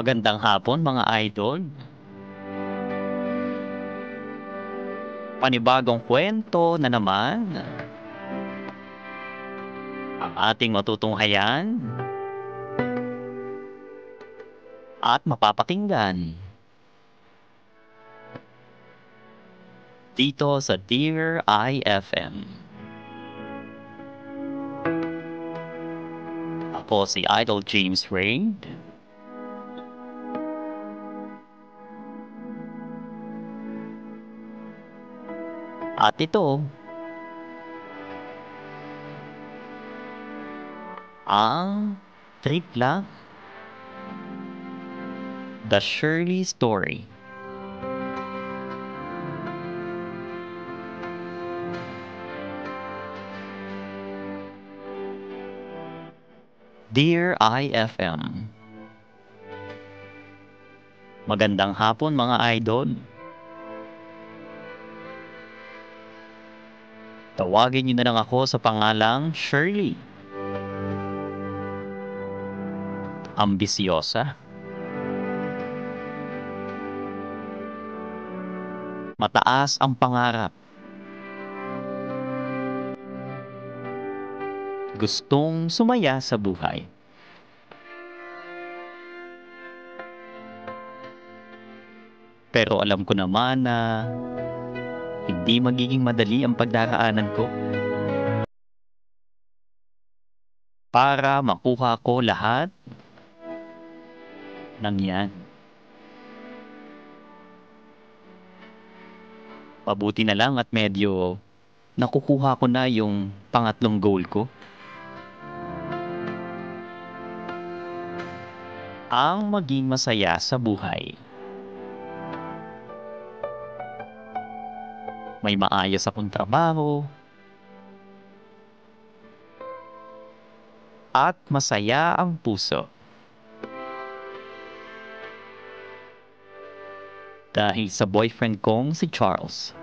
Magandang hapon mga idol. Panibagong kwento na naman ang ating matutunghayan at mapapakinggan dito sa Dear IFM. Ako si Idol James Ray. At ito ang Tripla The Shirley Story. Dear IFM, magandang hapon mga idol. Tawagin niyo na lang ako sa pangalang Shirley. Ambisyosa, mataas ang pangarap, gustong sumaya sa buhay. Pero alam ko naman na hindi magiging madali ang pagdaraanan ko para makuha ko lahat ng yan. Mabuti na lang at medyo nakukuha ko na yung pangatlong goal ko. Ang maging masaya sa buhay. May maayos akong trabaho at masaya ang puso. Dahil sa boyfriend kong si Charles.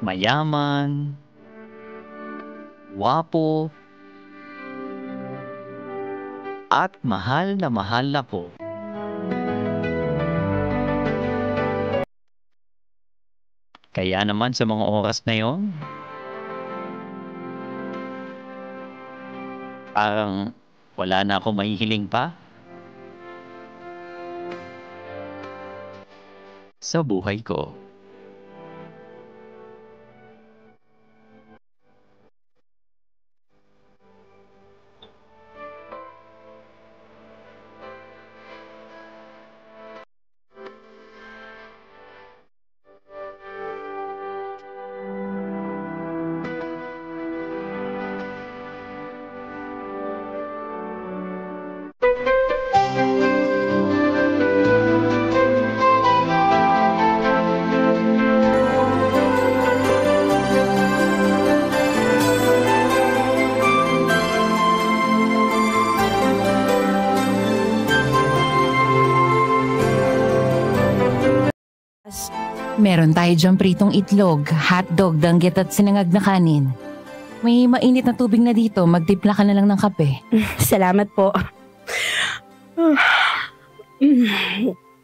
Mayaman, wapo, at mahal na po. Kaya naman sa mga oras na yon, parang wala na akong mahihiling pa sa buhay ko. Meron tayo diyang pritong itlog, hotdog, danggit at sinangag na kanin. May mainit na tubig na dito, magtimpla ka na lang ng kape. Salamat po.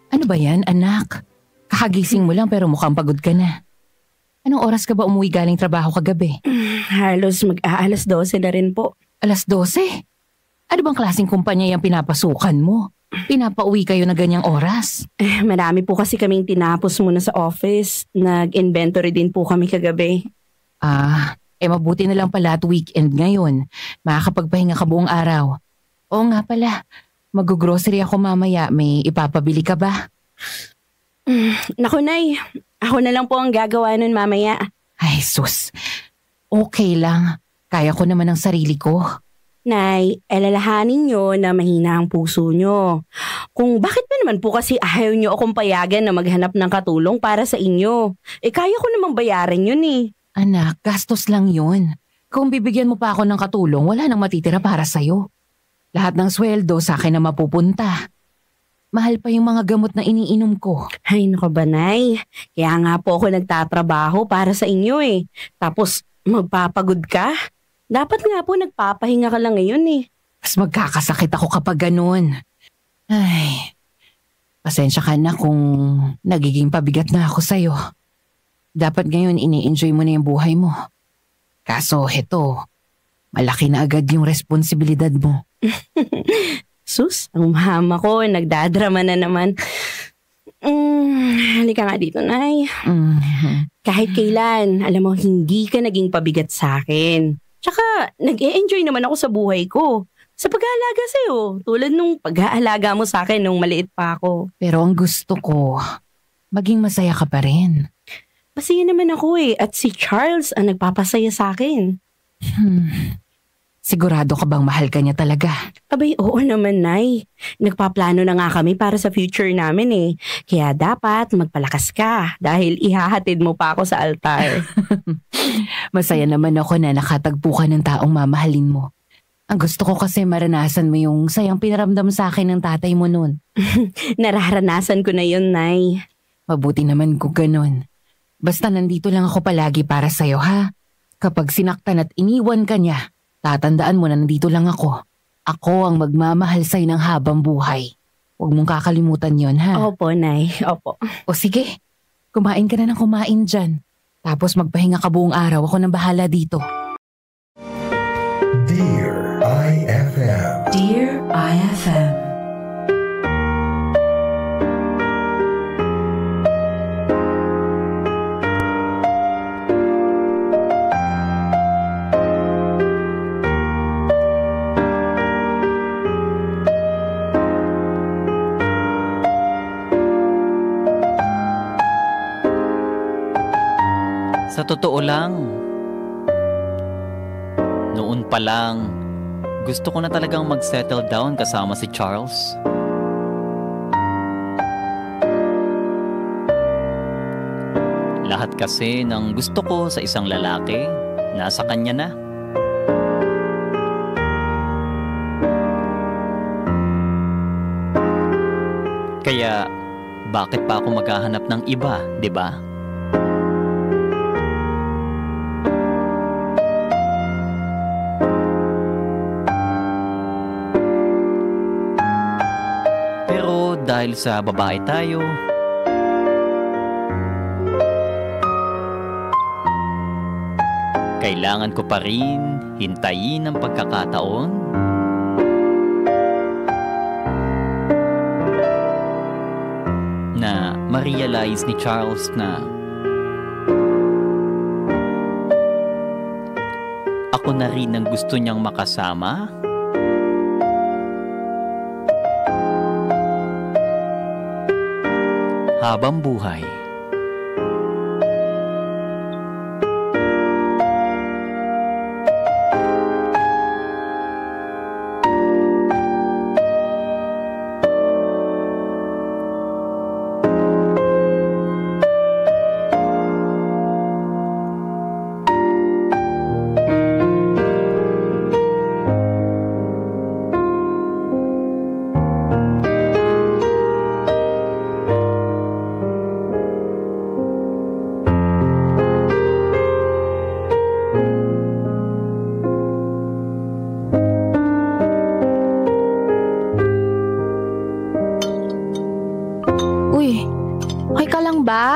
Ano ba yan, anak? Kakagising mo lang pero mukhang pagod ka na. Anong oras ka ba umuwi galing trabaho kagabi? Halos mag-aalas 12 na rin po. Alas 12? Ano bang klaseng kumpanya yung pinapasukan mo? Pinapauwi kayo na ganyang oras? Marami po kasi kaming tinapos muna sa office. Nag-inventory din po kami kagabi. Mabuti na lang pala at weekend ngayon. Makakapagpahinga ka buong araw. Oo nga pala, mag-grocery ako mamaya. May ipapabili ka ba? Naku, Nay. Ako na lang po ang gagawa nun mamaya. Ay, sus. Okay lang. Kaya ko naman ang sarili ko. Nay, alalahanin nyo na mahina ang puso nyo. Kung bakit ba naman po kasi ayaw nyo akong payagan na maghanap ng katulong para sa inyo? Kaya ko namang bayaran yun eh. Anak, gastos lang yun. Kung bibigyan mo pa ako ng katulong, wala nang matitira para sa'yo. Lahat ng sweldo sa akin na mapupunta. Mahal pa yung mga gamot na iniinom ko. Ay, naku ba, Nay? Kaya nga po ako nagtatrabaho para sa inyo eh. Tapos, magpapagod ka? Dapat nga po nagpapahinga ka lang ngayon eh. Mas magkakasakit ako kapag ganun. Ay, pasensya ka na kung nagiging pabigat na ako sa'yo. Dapat ngayon ini-enjoy mo na yung buhay mo. Kaso heto, malaki na agad yung responsibilidad mo. Sus, ang mama ko, nagdadrama na naman. Halika nga dito, Nay. Kahit kailan, alam mo, hindi ka naging pabigat sa akin. Tsaka, nag-e-enjoy naman ako sa buhay ko. Sa pag-aalaga sa'yo, tulad nung pag-aalaga mo sa akin nung maliit pa ako. Pero ang gusto ko, maging masaya ka pa rin. Masaya naman ako at si Charles ang nagpapasaya sa akin. Sigurado ka bang mahal ka niya talaga? Abay, oo naman, Nay. Nagpaplano na nga kami para sa future namin Kaya dapat magpalakas ka dahil ihahatid mo pa ako sa altar. Masaya naman ako na nakatagpo ka ng taong mamahalin mo. Ang gusto ko kasi maranasan mo yung sayang pinaramdam sa akin ng tatay mo nun. Nararanasan ko na yun, Nay. Mabuti naman kung ganun. Basta nandito lang ako palagi para sa'yo, ha? Kapag sinaktan at iniwan ka niya, tatandaan mo na nandito lang ako. Ako ang magmamahal sa'yo ng habang buhay. Huwag mong kakalimutan yon, ha? Opo, Nay. Opo. O sige, kumain ka na ng kumain dyan. Tapos magpahinga ka buong araw. Ako nang bahala dito. Dear IFM. Dear IFM. Sa totoo lang, noon pa lang, gusto ko na talagang mag-settle down kasama si Charles. Lahat kasi ng gusto ko sa isang lalaki, nasa kanya na. Kaya, bakit pa ako maghahanap ng iba, di ba? Dahil sa babae tayo, kailangan ko pa rin hintayin ang pagkakataon na ma-realize ni Charles na ako na rin ang gusto niyang makasama. Habang buhay.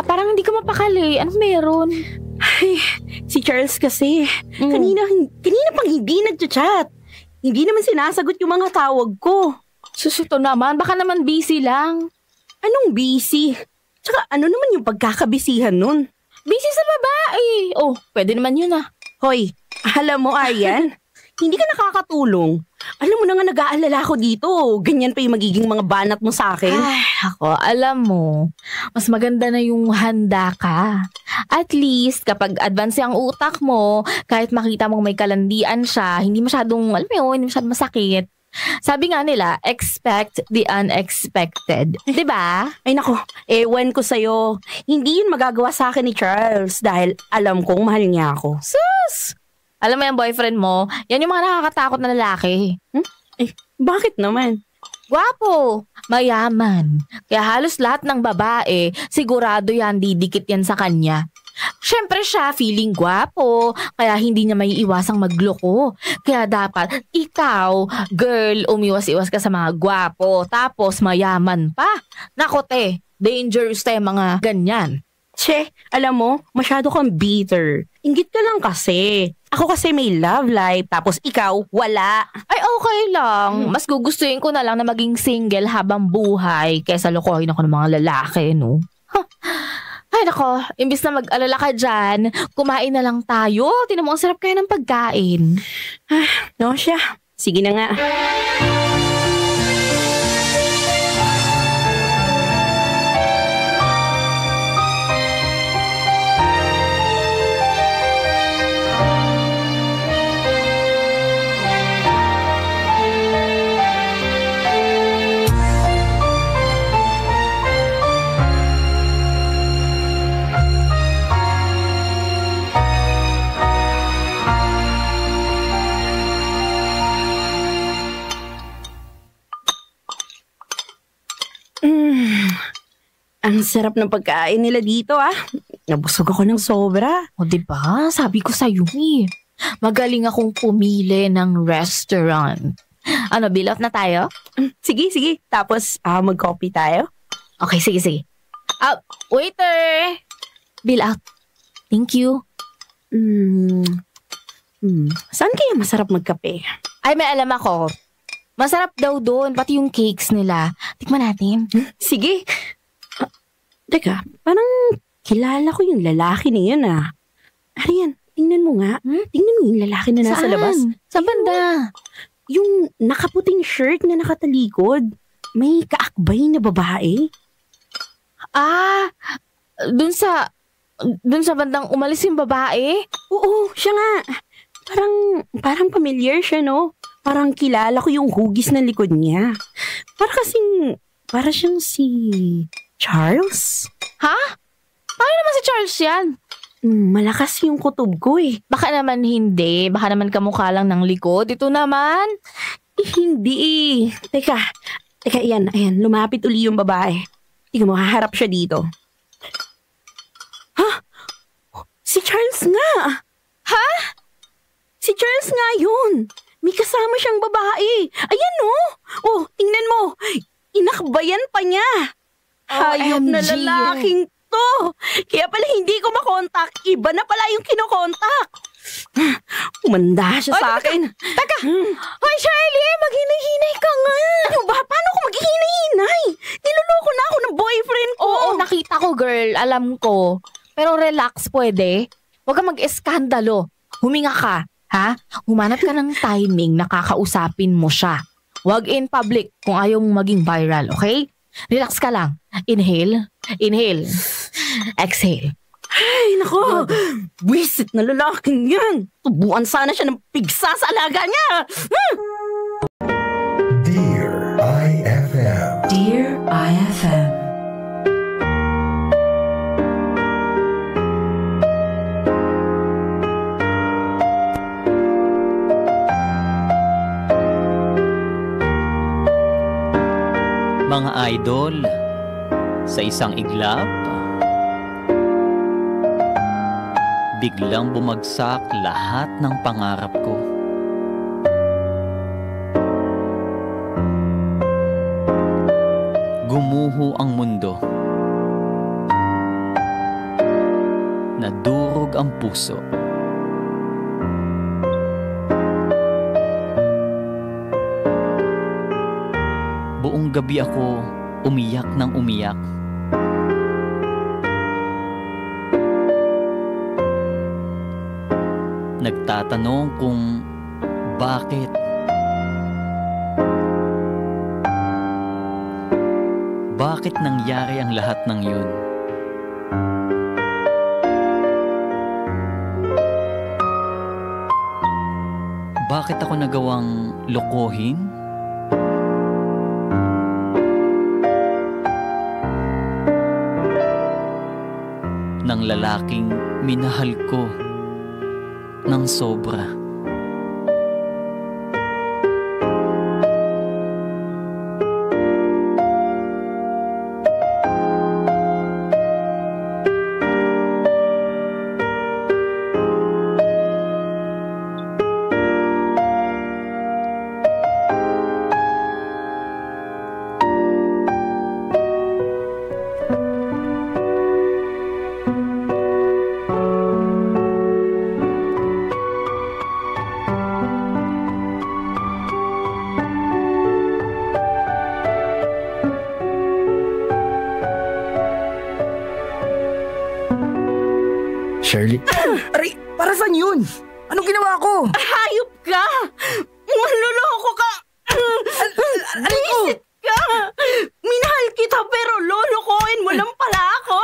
Parang hindi ka mapakali. Anong meron? Ay, si Charles kasi. Kanina pang hindi nagchat-chat. Hindi naman sinasagot yung mga tawag ko. Susito naman. Baka naman busy lang. Anong busy? Tsaka ano naman yung pagkakabisihan nun? Busy sa babae. Oh, pwede naman yun Hoy, alam mo, Ayan, hindi ka nakakatulong. Alam mo na nga nag-aalala ako dito. Ganyan pa yung magiging mga banat mo sa akin. Ay, ako, alam mo, mas maganda na yung handa ka. At least, kapag advance ang utak mo, kahit makita mong may kalandian siya, hindi masyadong, alam mo yun, hindi masyadong masakit. Sabi nga nila, expect the unexpected. Diba? Ay nako, ewan ko sa'yo. Hindi yun magagawa sa akin ni Charles dahil alam kong mahal niya ako. Sus! Alam mo yung boyfriend mo, yan yung mga nakakatakot na lalaki. Bakit naman? Gwapo, mayaman. Kaya halos lahat ng babae, sigurado yan, didikit yan sa kanya. Siyempre siya, feeling gwapo, kaya hindi niya may iwasang magloko. Kaya dapat, ikaw, girl, umiwas-iwas ka sa mga gwapo, tapos mayaman pa. Nako te, dangerous tayo mga ganyan. Che, alam mo, masyado kang bitter. Inggit ka lang kasi. Ako kasi may love life, tapos ikaw, wala. Ay, okay lang. Mas gugustuhin ko na lang na maging single habang buhay kaysa lokohin ako ng mga lalaki, no? Huh. Ay, nako, imbis na mag-alala ka dyan, kumain na lang tayo. Tinan mo, ang sarap kaya ng pagkain. No siya. Sige na nga. Ang sarap ng pagkain nila dito Nabusog ako ng sobra. O diba? Sabi ko sa'yo eh. Magaling akong pumili ng restaurant. Ano, bill out na tayo? Sige. Tapos mag-coffee tayo. Okay, sige. Waiter! Bill out. Thank you. Saan kaya masarap magkape? Ay, may alam ako. Masarap daw doon, pati yung cakes nila. Tikman natin. Sige. Teka, parang kilala ko yung lalaki na yun Arian, tingnan mo nga. Tingnan mo yung lalaki na nasa labas. Saan banda? Yung nakaputing shirt na nakatalikod. May kaakbay na babae. Dun sa bandang umalis yung babae? Oo, siya nga. Parang familiar siya, no? Parang kilala ko yung hugis ng likod niya. Para siyang si Charles? Ha? Paano naman si Charles yan? Malakas yung kutob ko Baka naman hindi. Baka naman kamukha lang ng likod. Ito naman. Hindi Teka, ayan. Lumapit uli yung babae. Tingnan mo, haharap siya dito. Ha? Si Charles nga! Ha? Si Charles nga yun! May kasama siyang babae. Ayan Oh, tingnan mo. Inakbayan pa niya. Hayop na OMG. lalaking to. Kaya pala hindi ko makontak. Iba na pala yung kinokontak. Umanda siya sa akin. Taka! Hoy, Charlie! Maghinay-hinay ka nga! Ano ba? Paano ko maghihinay-hinay? Niloloko na ako ng boyfriend ko. Oo, nakita ko, girl. Alam ko. Pero relax, pwede. Huwag kang mag-eskandalo. Huminga ka, ha? Humanap ka ng timing na kakausapin mo siya. Huwag in public kung ayaw mong maging viral, okay? Relax ka lang. Inhale. Exhale. Ay, nako. Wisit na lalaking yan. Tubuan sana siya ng pigsa sa alaga niya. Dear IFM. Dear IFM. Mga idol, sa isang iglap, biglang bumagsak lahat ng pangarap ko. Gumuho ang mundo. Nadurog ang puso. Buong gabi ako umiyak ng umiyak. Nagtatanong kung bakit. Bakit nangyari ang lahat ng yun? Bakit ako nagawang lokohin? Ng lalaking minahal ko ng sobra. Shirley. Aray, para saan yun? Anong ginawa ko? Hayop ka! Manloloko ka! Visit ka! Minahal kita pero lolokohin mo lang pala ako!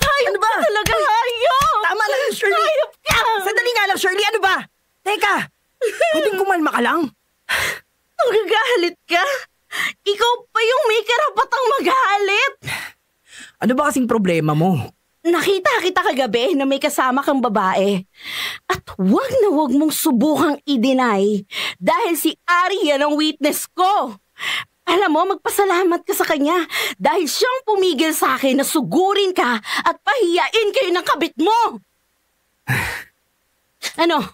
Hayop Ano ba? ka talaga, hayop! Tama na yun, Shirley. Hayop ka! Sandali nga lang, Shirley. Ano ba? Teka, pwedeng kumalma ka lang? Magagalit ka? Ikaw pa yung may karapatang magalit! Ano ba kasing problema mo? Nakita kita kagabi na may kasama kang babae. At wag na wag mong subukang i-deny dahil si Ari yan ang witness ko. Alam mo, magpasalamat ka sa kanya dahil siyang pumigil sa akin na sugurin ka at pahiyain kayo ng kabit mo. Ano?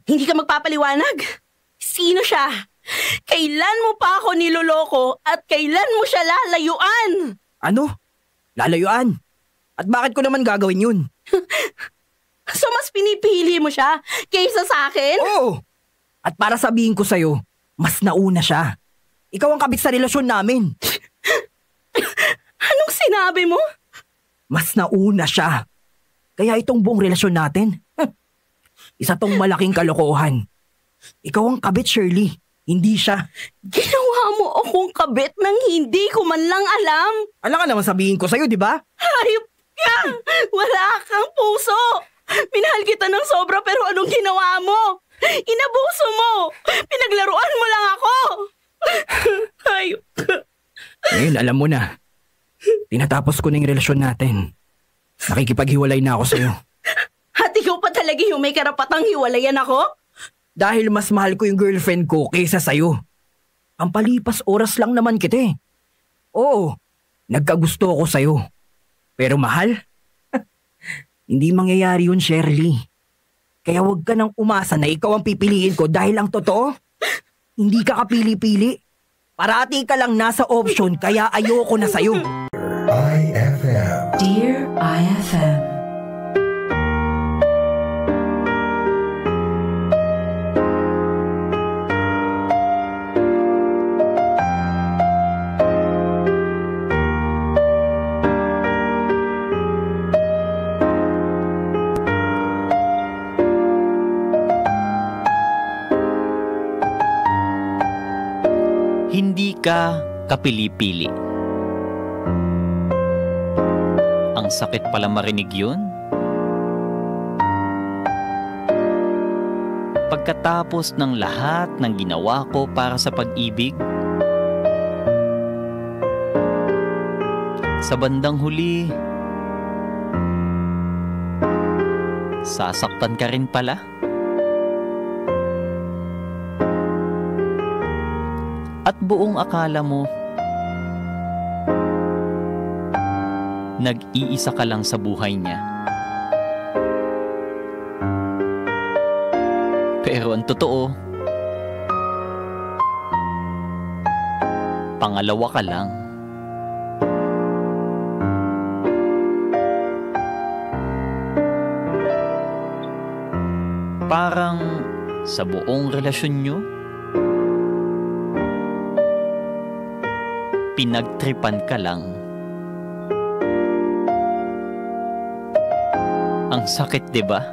Hindi ka magpapaliwanag? Sino siya? Kailan mo pa ako niloloko at kailan mo siya lalayuan? Ano? Lalayuan? At bakit ko naman gagawin yun? So mas pinipili mo siya kaysa sa akin? Oo! At para sabihin ko sa'yo, mas nauna siya. Ikaw ang kabit sa relasyon namin. Anong sinabi mo? Mas nauna siya. Kaya itong buong relasyon natin, isa tong malaking kalokohan. Ikaw ang kabit, Shirley. Hindi siya. Ginawa mo akong kabit nang hindi ko man lang alam. Alam ka naman sabihin ko sa'yo, di ba? Hayop ka! Wala kang puso! Minahal kita ng sobra pero anong ginawa mo? Inabuso mo! Pinaglaruan mo lang ako! Hayop ka! Ngayon, alam mo na. Tinatapos ko na yung relasyon natin. Nakikipaghiwalay na ako sa'yo. At ikaw pa talaga yung may karapatang hiwalayan ako? Dahil mas mahal ko yung girlfriend ko kaysa sa'yo. Ang palipas oras lang naman kita eh. Oo, nagkagusto ako sa'yo. Pero mahal? Hindi mangyayari yun, Shirley. Kaya huwag ka nang umasa na ikaw ang pipiliin ko dahil ang totoo, hindi ka kapili-pili. Parati ka lang nasa option kaya ayoko na sa'yo. IFM. Dear IFM. Hindi ka kapili-pili. Ang sakit pala marinig yun. Pagkatapos ng lahat ng ginawa ko para sa pag-ibig, sa bandang huli, sasaktan ka rin pala. At buong akala mo, nag-iisa ka lang sa buhay niya. Pero ang totoo, pangalawa ka lang. Parang sa buong relasyon niyo, pinagtripan ka lang. Ang sakit, 'di ba?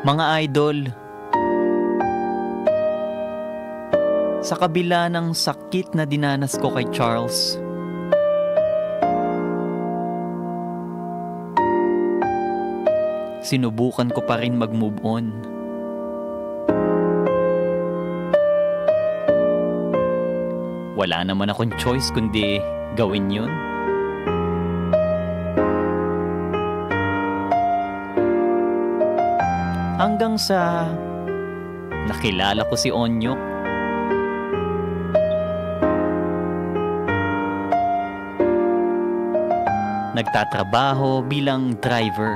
Mga idol, sa kabila ng sakit na dinanas ko kay Charles, sinubukan ko pa rin mag-move on. Wala naman akong choice kundi gawin yun. Hanggang sa nakilala ko si Onyok. Nagtatrabaho bilang driver.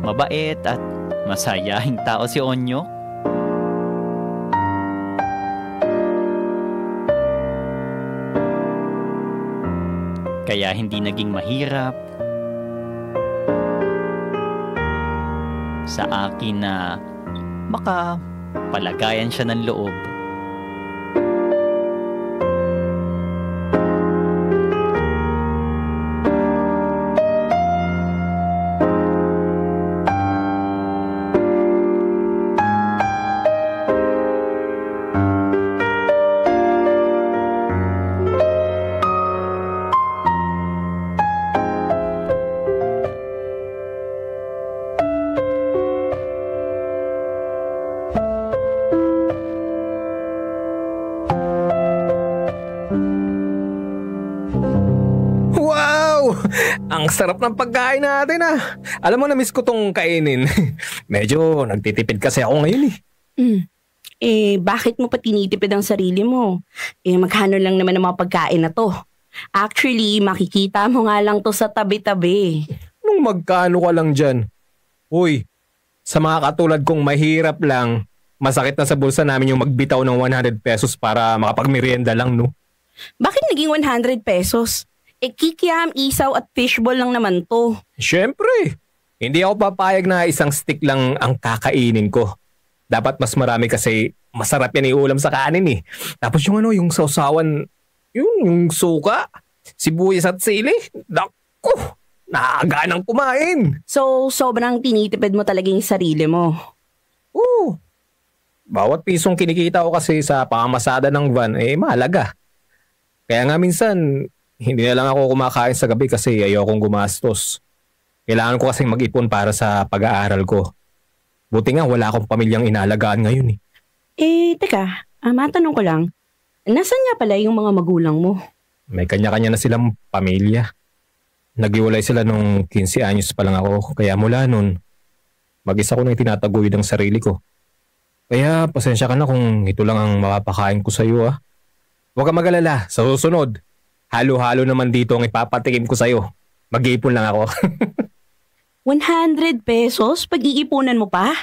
Mabait at masayahing tao si Onyok. Kaya hindi naging mahirap sa akin na makapalagayan siya ng loob. Wow! Ang sarap ng pagkain natin ah. Alam mo, na-miss ko tong kainin. Medyo nagtitipid kasi ako ngayon eh. Bakit mo pa tinitipid ang sarili mo? Magkano lang naman ang mga pagkain na to? Actually, makikita mo nga lang to sa tabi-tabi. Nung magkano ka lang dyan? Uy, sa mga katulad kong mahirap lang, masakit na sa bulsa namin yung magbitaw ng 100 pesos para makapagmerienda lang, no? Bakit naging 100 pesos? Kikiam, isaw at fishball lang naman to. Siyempre, hindi ako papayag na isang stick lang ang kakainin ko. Dapat mas marami kasi masarap yan iulam sa kanin eh. Tapos yung sausawan, yung suka, sibuyas at sili. Naku, nakaganang kumain. So, sobrang tinitipid mo talaga yung sarili mo. Oo. Bawat pisong kinikita ko kasi sa pamamasada ng van, mahalaga. Kaya nga minsan, hindi na lang ako kumakain sa gabi kasi ayokong gumastos. Kailangan ko kasing mag-ipon para sa pag-aaral ko. Buti nga wala akong pamilyang inalagaan ngayon eh. Teka, matanong ko lang. Nasaan nga pala yung mga magulang mo? May kanya-kanya na silang pamilya. Naghiwalay sila nung 15 anyos pa lang ako. Kaya mula nun, mag-isa ko na itinataguyod ang sarili ko. Kaya pasensya ka na kung ito lang ang mapapakain ko sa iyo ah. Huwag ka mag-alala, sa susunod. Halo-halo naman dito ang ipapatikim ko sa'yo. Mag-iipon lang ako. 100 pesos? Pag-iipunan mo pa?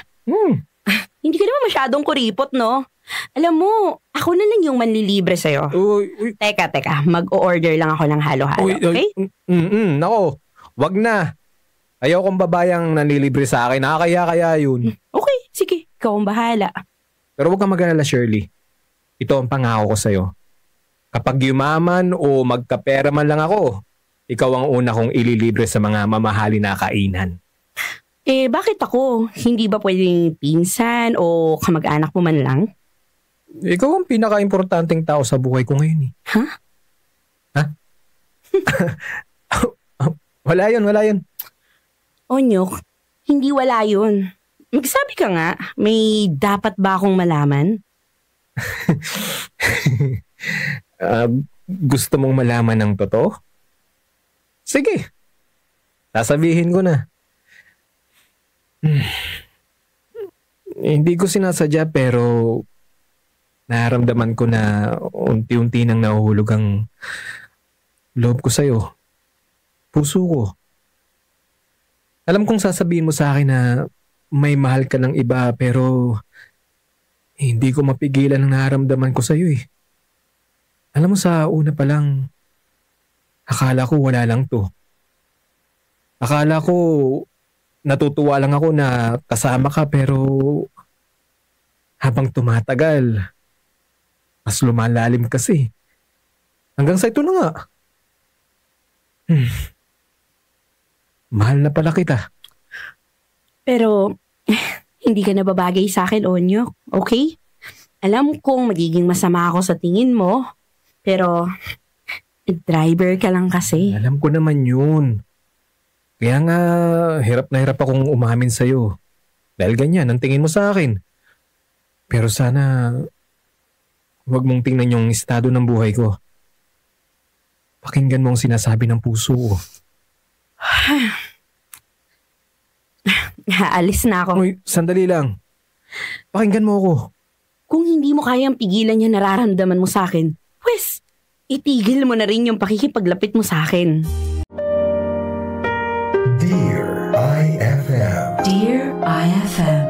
Hindi ka naman masyadong kuripot, no? Alam mo, ako na lang yung manlilibre sa'yo. Uy. Teka. Mag-o-order lang ako ng halo-halo, okay? Nako, wag na. Ayaw kong babayang nanlilibre sa akin. Nakakaya yun. Okay, sige. Ikaw ang bahala. Pero huwag kang mag-alala, Shirley. Ito ang pangako ko sa'yo. Kapag yumaman o magkapera man lang ako, ikaw ang una kong ililibre sa mga mamahali na kainan. Bakit ako? Hindi ba pwedeng pinsan o kamag-anak mo man lang? Ikaw ang pinaka-importanting tao sa buhay ko ngayon eh. Ha? Wala yun. Onyok, hindi wala yun. Magsabi ka nga, may dapat ba akong malaman? Gusto mong malaman ng totoo? Sige. Sasabihin ko na. Hindi ko sinasadya pero nararamdaman ko na unti-unti nang nahuhulog ang loob ko sa'yo. Puso ko. Alam kong sasabihin mo sa akin na may mahal ka ng iba pero hindi ko mapigilan ang nararamdaman ko sa'yo eh. Alam mo sa una pa lang, akala ko wala lang to. Akala ko natutuwa lang ako na kasama ka pero habang tumatagal, mas lumalalim kasi. Hanggang sa ito na nga. Mahal na pala kita. Pero hindi ka nababagay sa akin, Onyok. Okay? Alam kong magiging masama ako sa tingin mo. Pero, driver ka lang kasi. Alam ko naman yun. Kaya nga, hirap na hirap akong umamin sa'yo. Dahil ganyan, ang tingin mo sa akin. Pero sana, huwag mong tingnan yung estado ng buhay ko. Pakinggan mo ang sinasabi ng puso ko. Aalis na ako. Uy, sandali lang. Pakinggan mo ako. Kung hindi mo kayang pigilan yung nararamdaman mo sa akin, pwes, itigil mo na rin yung pakikipaglapit mo sa akin. Dear IFM. Dear IFM.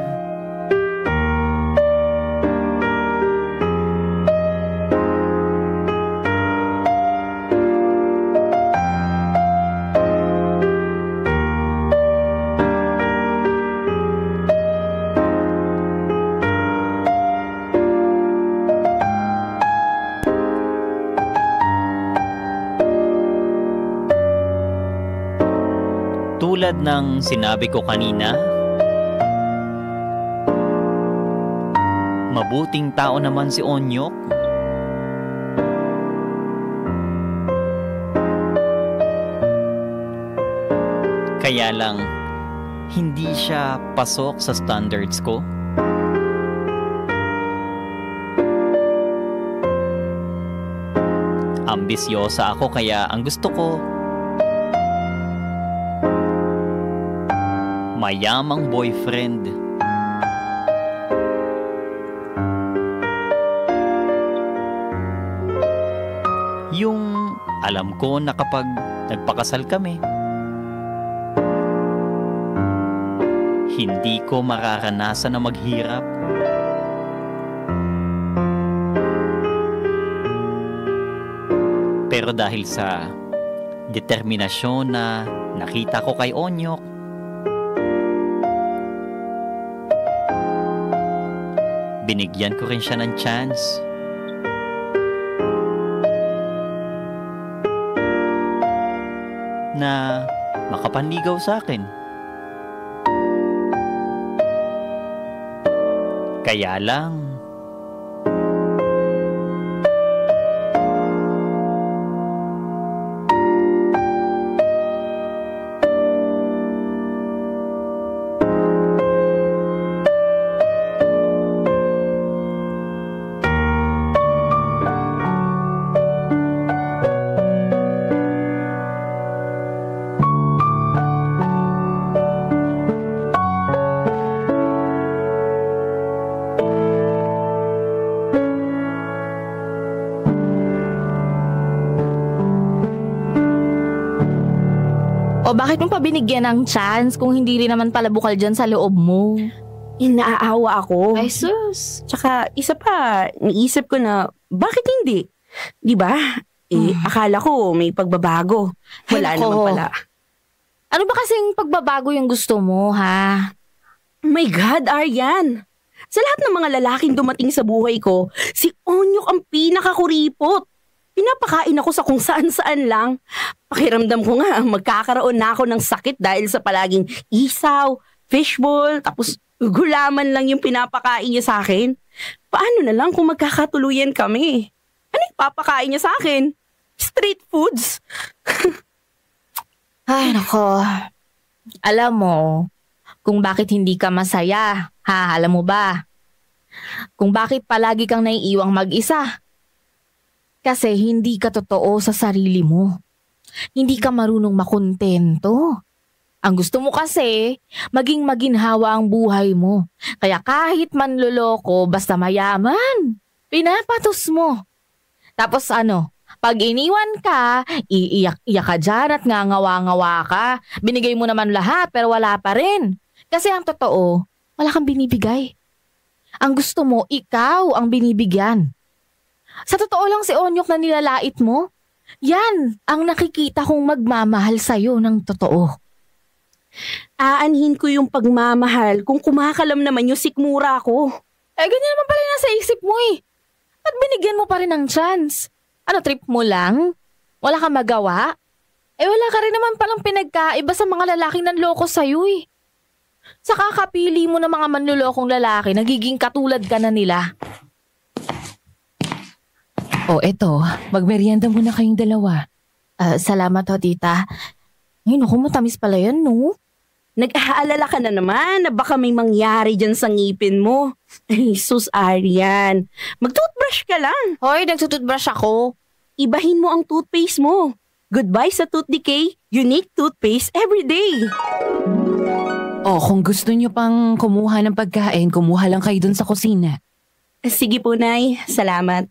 Tulad ng sinabi ko kanina, mabuting tao naman si Onyok. Kaya lang, hindi siya pasok sa standards ko. Ambisyosa ako kaya ang gusto ko, mayamang boyfriend. Yung alam ko na kapag nagpakasal kami, hindi ko mararanasan na maghirap. Pero dahil sa determinasyon na nakita ko kay Onyok, binigyan ko rin siya ng chance. Na makapanligaw sa akin. Kaya lang, O bakit mo pa binigyan ng chance kung hindi rin naman pala bukal dyan sa loob mo? Naaawa ako. Ay sus. Tsaka isa pa, naisip ko na bakit hindi? Di ba? Akala ko may pagbabago. Wala Ay, nako. naman pala. Ano ba kasing pagbabago yung gusto mo, ha? My God, Aryan! Sa lahat ng mga lalaking dumating sa buhay ko, si Onyok ang pinakakuripot. Pinapakain ako sa kung saan-saan lang. Pakiramdam ko nga, magkakaroon na ako ng sakit dahil sa palaging isaw, fishball, tapos gulaman lang yung pinapakain niya sa akin. Paano na lang kung magkakatuluyan kami? Ano yung papakain niya sa akin? Street foods? Ay, nako. Alam mo, kung bakit hindi ka masaya, ha? Alam mo ba? Kung bakit palagi kang naiiwang mag-isa? Kasi hindi ka totoo sa sarili mo. Hindi ka marunong makontento. Ang gusto mo kasi, maging maginhawa ang buhay mo. Kaya kahit manloloko, basta mayaman, pinapatos mo. Tapos pag iniwan ka, iiyak-iyak ka dyan at ngangawa-ngawa ka. Binigay mo naman lahat pero wala pa rin. Kasi ang totoo, wala kang binibigay. Ang gusto mo, ikaw ang binibigyan. Sa totoo lang si Onyok na nilalait mo, yan ang nakikita kong magmamahal sa'yo ng totoo. Aanhin ko yung pagmamahal kung kumakalam naman yung sikmura ko. Ganyan naman pala nasa isip mo eh. At binigyan mo pa rin ng chance. Trip mo lang? Wala kang magawa? Wala ka rin naman palang pinagkaiba sa mga lalaking nanloko sa'yo eh. Sa kakapili mo ng mga manlulokong lalaki, nagiging katulad ka na nila. O eto, magmerienda muna kayong dalawa. Salamat ho, tita. Ay, naku, matamis pala yan, no? Nag-aalala ka na naman na baka may mangyari dyan sa ngipin mo. Ay, sus, Arian. Mag-toothbrush ka lang. Hoy, nagtututbrush ako. Ibahin mo ang toothpaste mo. Goodbye sa tooth decay. Unique toothpaste every day. O kung gusto nyo pang kumuha ng pagkain, kumuha lang kayo dun sa kusina. Sige po, Nay. Salamat.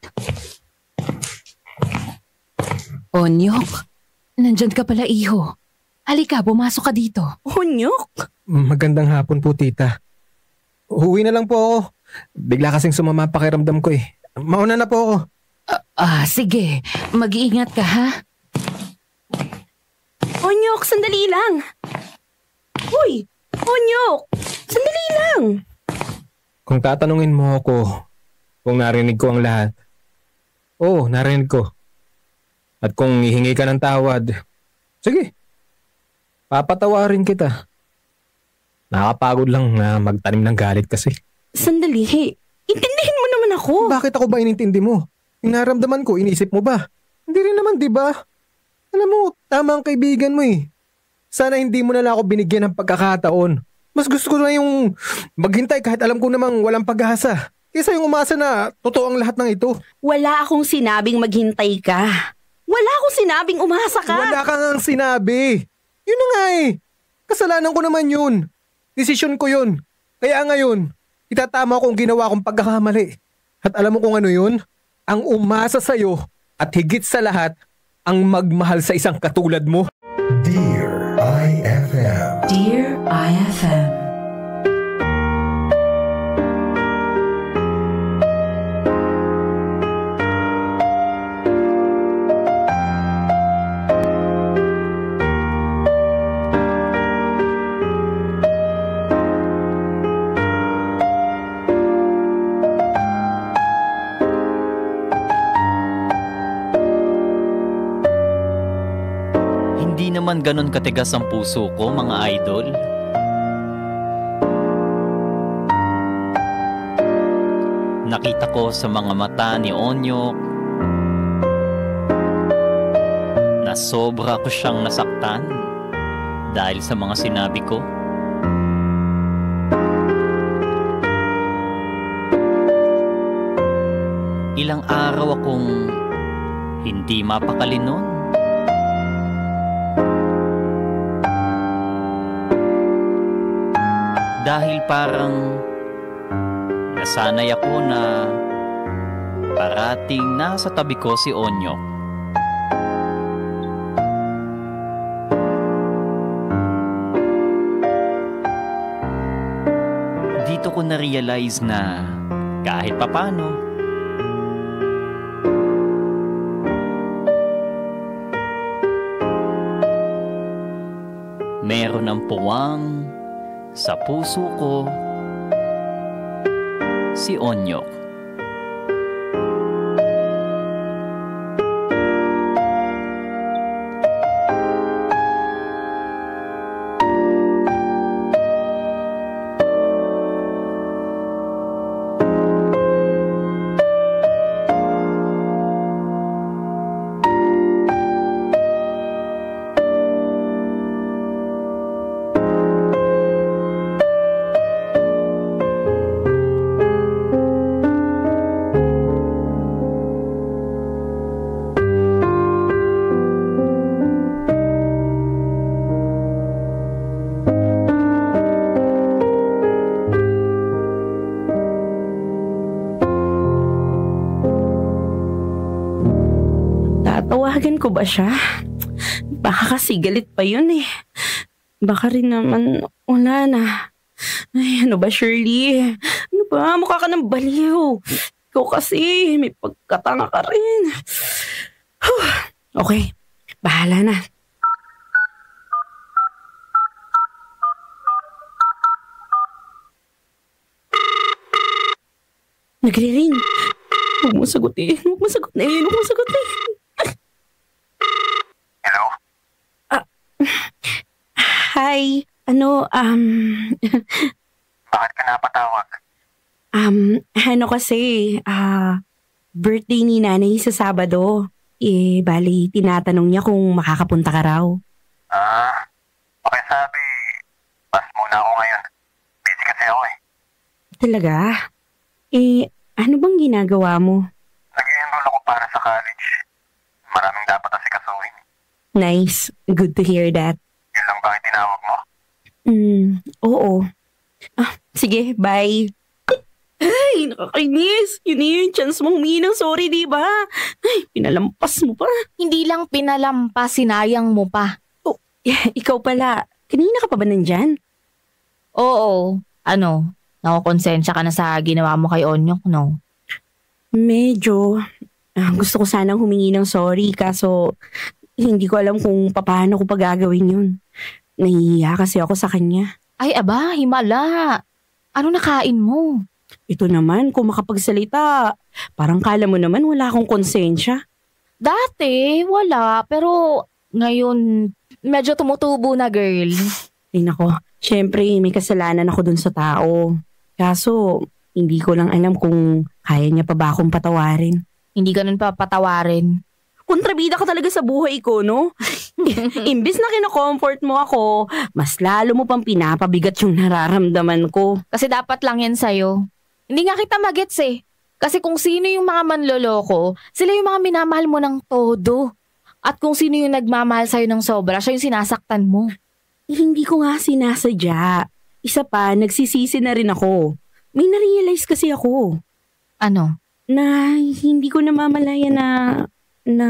Onyok, nandyan ka pala, iho. Halika, pumasok ka dito. Onyok? Magandang hapon po, tita. Uwi na lang po ako. Bigla kasing sumama pakiramdam ko eh. Mauna na po ako. Sige. Mag-iingat ka, ha? Onyok, sandali lang. Uy, Onyok, sandali lang. Kung tatanungin mo ako kung narinig ko ang lahat, oo, narinig ko. At kung hihingi ka ng tawad, sige. Papatawarin kita. Nakakapagod lang na magtanim ng galit kasi. Sandali, intindihin mo naman ako. Bakit ako ba inintindi mo? Yung naramdaman ko, inisip mo ba? Hindi rin naman, di ba? Alam mo, tama ang kaibigan mo eh. Sana hindi mo na lang ako binigyan ng pagkakataon. Mas gusto ko na yung maghintay kahit alam ko namang walang pag-asa. Kaysa yung umasa na totoo ang lahat ng ito. Wala akong sinabing maghintay ka. Wala akong sinabing umasa ka. Wala kang ang sinabi. Yun na nga eh. Kasalanan ko naman yun. Desisyon ko yun. Kaya ngayon, itatama ko ang ginawa kong pagkakamali. At alam mo kung ano yun? Ang umasa sa'yo at higit sa lahat, ang magmahal sa isang katulad mo. Dear IFM. Dear IFM. Hindi naman ganon katigas ang puso ko, mga idol. Nakita ko sa mga mata ni Onyok na sobra ko siyang nasaktan dahil sa mga sinabi ko. Ilang araw akong hindi mapakali nun. Dahil parang nasanay ako na parating nasa tabi ko si Onyok. Dito ko na-realize na kahit papano, meron ng puwang sa puso ko si Onyok. Tatawagan ko ba siya? Baka kasi galit pa yun eh. Baka rin naman wala na. Ay, ano ba Shirley? Ano ba? Mukha ka ng baliw. Ikaw kasi, may pagkatanga ka rin. Okay, bahala na. Nagre-ring. Huwag mo sagutin. Huwag mo sagutin. Huwag mo sagutin. Hello? Hi. Bakit ka napatawag? Birthday ni nanay sa Sabado. Bali, tinatanong niya kung makakapunta ka raw. Okay sabi. Pas muna ako ngayon. Busy kasi ako eh. Talaga? Ano bang ginagawa mo? Nag-i-enroll ako para sa college. Maraming dapat asikasuhin. Nice. Good to hear that. Yun lang ba ang tinawag mo? Oo. Sige, bye. Ay, nakakainis. Yun yung chance mong humingi ng sorry, di ba? Ay, pinalampas mo pa. Hindi lang pinalampas, sinayang mo pa. Ikaw pala. Kanina ka pa ba nandyan? Oo. Nakukonsensya ka na sa ginawa mo kay Onyok, no? Medyo. Gusto ko sanang humingi ng sorry kaso hindi ko alam kung paano ko pa gagawin yun. Nahihiya kasi ako sa kanya. Ay, aba, himala. Ano nakain mo? Ito naman, kung makapagsalita, parang kala mo naman wala akong konsensya. Dati, wala. Pero ngayon, medyo tumutubo na, girl. Ay nako, syempre may kasalanan ako dun sa tao. Kaso, hindi ko lang alam kung kaya niya pa ba akong patawarin. Hindi ka nun papatawarin. Kontrabida ka talaga sa buhay ko, no? Imbis na kino-comfort mo ako, mas lalo mo pang pinapabigat yung nararamdaman ko. Kasi dapat lang yan sa'yo. Hindi nga kita magets eh. Kasi kung sino yung mga manloloko, sila yung mga minamahal mo ng todo. At kung sino yung nagmamahal sa'yo ng sobra, siya yung sinasaktan mo. Hindi ko nga sinasadya. Isa pa, nagsisisi na rin ako. May na-realize kasi ako. Ano? Na hindi ko namamalaya na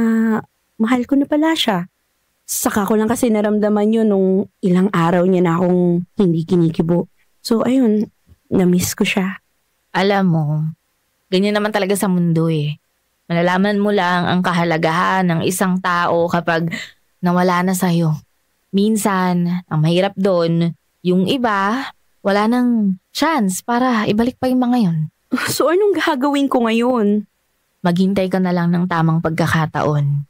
mahal ko na pala siya. Saka ko lang kasi naramdaman yun nung ilang araw niya na akong hindi kinikibo. So ayun, na-miss ko siya. Alam mo, ganyan naman talaga sa mundo eh. Malalaman mo lang ang kahalagahan ng isang tao kapag nawala na sa'yo. Minsan, ang mahirap doon, yung iba, wala nang chance para ibalik pa yung mga yun. So anong gagawin ko ngayon? Maghintay ka na lang ng tamang pagkakataon.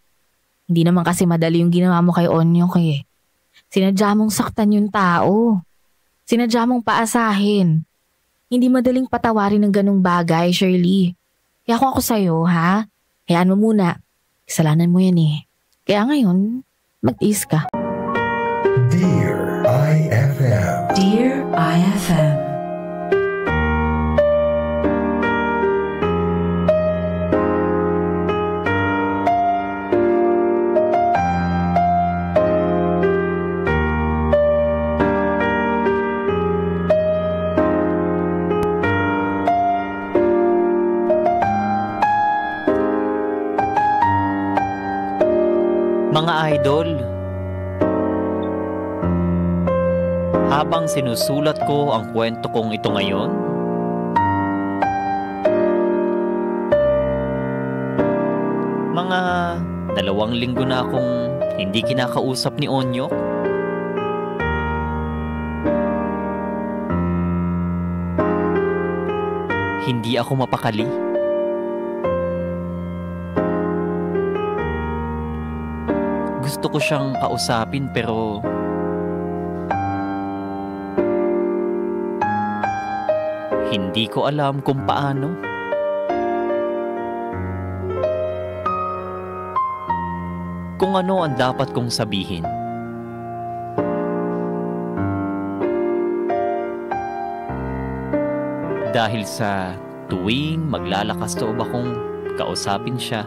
Hindi naman kasi madali yung ginawa mo kay Onyok eh. Sinadya mong saktan yung tao. Sinadya mong paasahin. Hindi madaling patawarin ng ganung bagay, Shirley. Kaya kung ako sa'yo, ha? Hayaan mo muna. Kasalanan mo yan eh. Kaya ngayon, mag-is ka. Dear IFM. Dear IFM. Mga idol, habang sinusulat ko ang kwento kong ito ngayon, mga 2 linggo na akong hindi kinakausap ni Onyok. Hindi ako mapakali. Gusto ko siyang kausapin pero hindi ko alam kung paano. Kung ano ang dapat kong sabihin. Dahil sa tuwing maglalakas loob akong kausapin siya,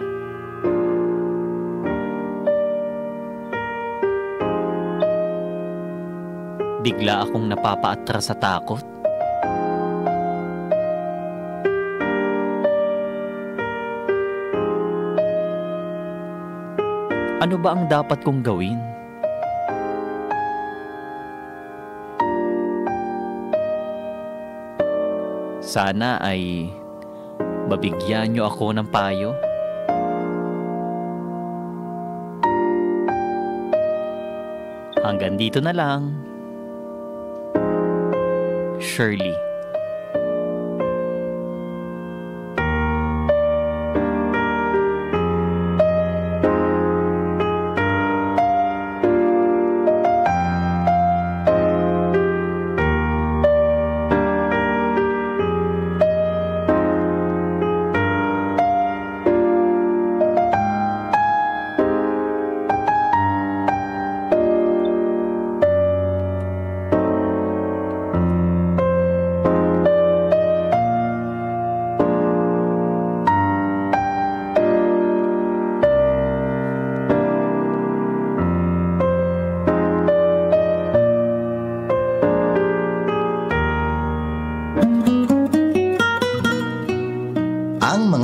bigla akong napapaatras sa takot. Ano ba ang dapat kong gawin? Sana ay mabigyan niyo ako ng payo. Hanggang dito na lang. Shirley.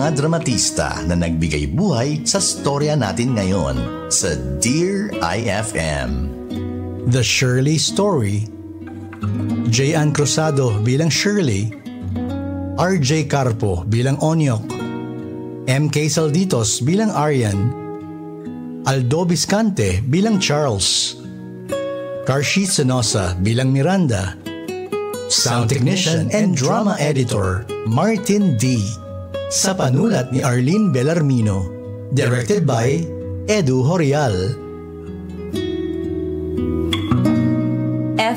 Dramatista na nagbigay buhay sa storya natin ngayon sa Dear IFM. The Shirley Story. J.Ann Cruzado bilang Shirley, R.J. Carpo bilang Onyok, M.K. Salditos bilang Aryan, Aldo Biscante bilang Charles, Karshi Senosa bilang Miranda, Sound Technician and Drama Editor Martin D. Sa panulat ni Arlene Bellarmino. Directed by Edu Horial.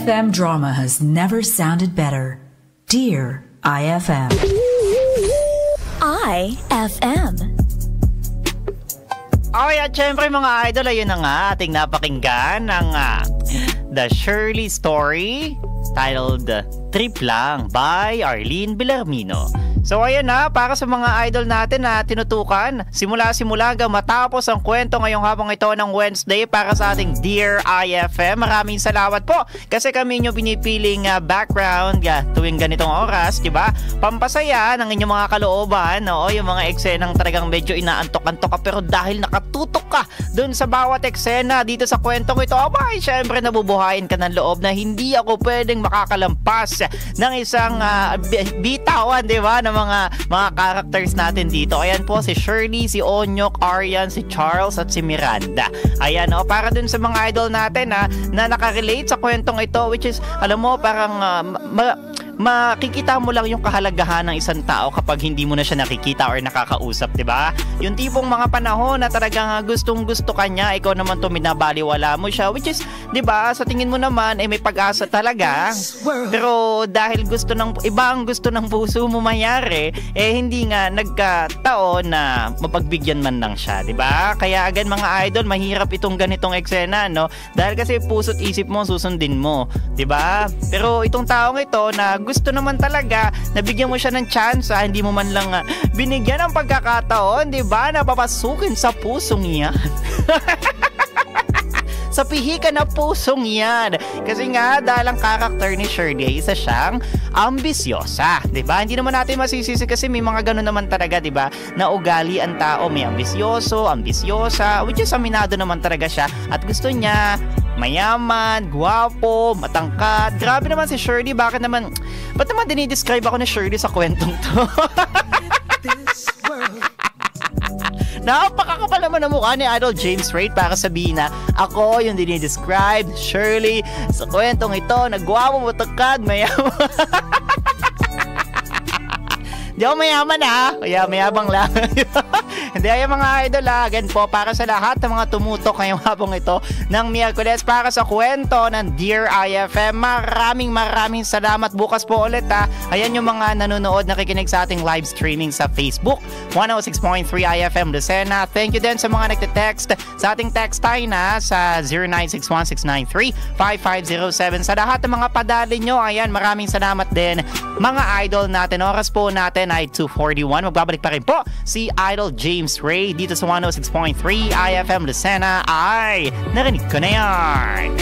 FM drama has never sounded better. Dear IFM. IFM. Okay, at syempre mga idol, ayun na nga ating napakinggan ang The Shirley Story titled Trip Lang by Arlene Villarmino. So ayun na, para sa mga idol natin na tinutukan, simula-simula hanggang matapos ang kwento ngayong habang ito ng Wednesday para sa ating Dear IFM. Maraming salamat po kasi kami nyo pinipiling background tuwing ganitong oras, diba? Pampasaya ng inyong mga kalooban, no? Yung mga eksenang talagang medyo inaantok-antok ka, pero dahil nakatutok ka dun sa bawat eksena dito sa kwentong ito, abay, syempre nabubuhayin ka ng loob na hindi ako pwedeng makakalampas ng isang bitawan, diba? Mga characters natin dito. Ayan po si Shirley, si Onyok, Aryan, si Charles at si Miranda. Ayan para dun sa mga idol natin na nakarelate sa kwentong ito, which is alam mo parang makikita mo lang yung kahalagahan ng isang tao kapag hindi mo na siya nakikita or nakakausap, diba? Yung tipong mga panahon na talagang gustong-gusto ka niya, ikaw naman to minabaliwala mo siya, which is, diba, sa tingin mo naman may pag-asa talaga, pero dahil iba ang gusto ng puso mo mangyari, hindi nga nagkataon na mapagbigyan man lang siya, diba? Kaya agad mga idol, mahirap itong ganitong eksena, no? Dahil kasi puso't isip mo susundin mo, diba? Pero itong taong ito na gusto naman talaga, nabigyan mo siya ng chance, hindi mo man lang binigyan ng pagkakataon, di ba? Napapasukin sa pusong yan. Sa pihikan na pusong yan. Kasi nga, dahil ang karakter ni Shirley, isa siyang ambisyosa, di ba? Hindi naman natin masisisi kasi may mga ganun naman talaga, di ba? Na ugali ang tao, may ambisyoso, ambisyosa, which is aminado naman talaga siya at gusto niya mayaman, gwapo, matangkad. Grabe naman si Shirley. Ba't naman dinidescribe ako ni Shirley sa kwentong to? Napakakapal naman ang mukha ni Idol James Reid para sabihin na ako yung dinidescribe Shirley sa kwentong ito. Nagwapo, matangkad, mayaman. Di ako mayaman kaya mayabang lang. Hindi, ay mga idol again po, para sa lahat ng mga tumutok ngayong habang ito ng Miyerkules para sa kwento ng Dear IFM, maraming salamat. Bukas po ulit ayan yung mga nanonood, nakikinig sa ating live streaming sa Facebook 106.3 IFM Lucena. Thank you din sa mga nagte-text sa ating text line sa 0961-693-5507. Sa lahat ng mga padali nyo, ayan, maraming salamat din mga idol natin. Oras po natin ay 2:41. Magbabalik pa rin po si Idol James Ray dito sa 106.3 IFM Lucena. Ay, narinig ko na yan.